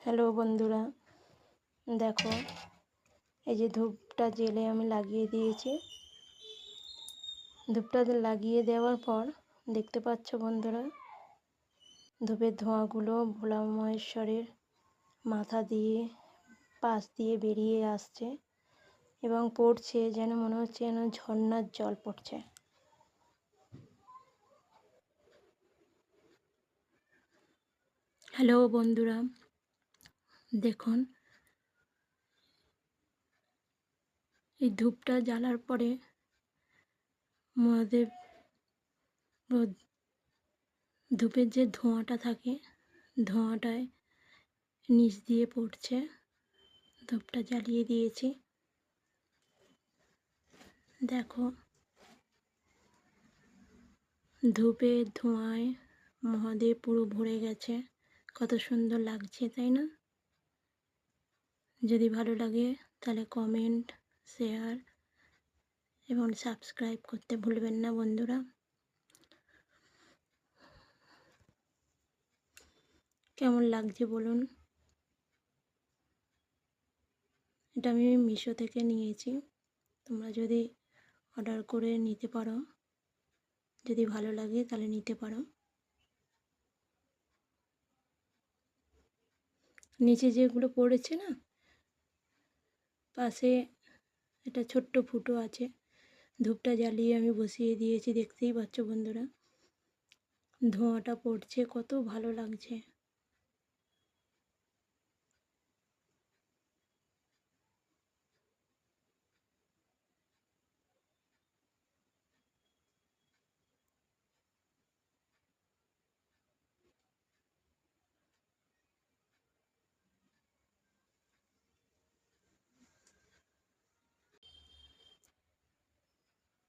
Hello বন্ধুরা, দেখো এই যে ধূপটা জেলে আমি লাগিয়ে দিয়েছি। ধূপটা লাগিয়ে দেওয়ার পর দেখতে পাচ্ছ বন্ধুরা, ধূপের ধোঁয়াগুলো ভোলা মহেশ্বরের মাথা দিয়ে পাশ দিয়ে বেরিয়ে আসছে এবং পড়ছে, যেন মনে হচ্ছে যেন ঝর্ণার জল পড়ছে। হ্যালো বন্ধুরা, দেখুন এই ধূপটা জ্বালার পরে মহাদেব ধূপের যে ধোঁয়াটা থাকে, ধোঁয়াটায় নিচ দিয়ে পড়ছে। ধূপটা জ্বালিয়ে দিয়েছি, দেখো ধূপের ধোঁয়ায় মহাদেব পুরো ভরে গেছে। কত সুন্দর লাগছে, তাই না? যদি ভালো লাগে তাহলে কমেন্ট, শেয়ার এবং সাবস্ক্রাইব করতে ভুলবেন না বন্ধুরা। কেমন লাগছে বলুন। এটা আমি মিশো থেকে নিয়েছি, তোমরা যদি অর্ডার করে নিতে পারো, যদি ভালো লাগে তাহলে নিতে পারো। নিচে যেগুলো পড়েছে না, পাশে একটা ছোট্ট ফুটো আছে। ধূপটা জ্বালিয়ে আমি বসিয়ে দিয়েছি, দেখতেই পাচ্ছ বন্ধুরা। ধোঁয়াটা পড়ছে, কত ভালো লাগছে।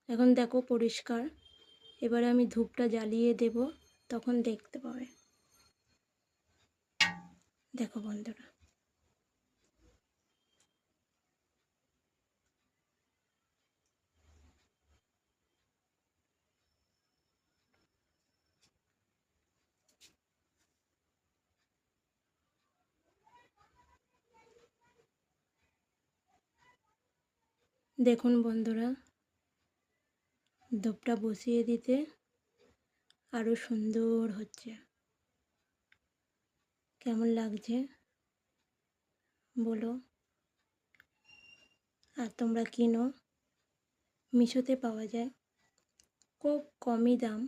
এখন দেখো পরিষ্কার। এবারে আমি ধূপটা জ্বালিয়ে দেব, তখন দেখতে পাবে। দেখো বন্ধুরা, দেখুন বন্ধুরা, ধূপটা বসিয়ে দিতে আরো সুন্দর হচ্ছে। কেমন লাগছে বলো। আর তোমরা কিনো, মিশোতে পাওয়া যায়, খুব কমই দাম।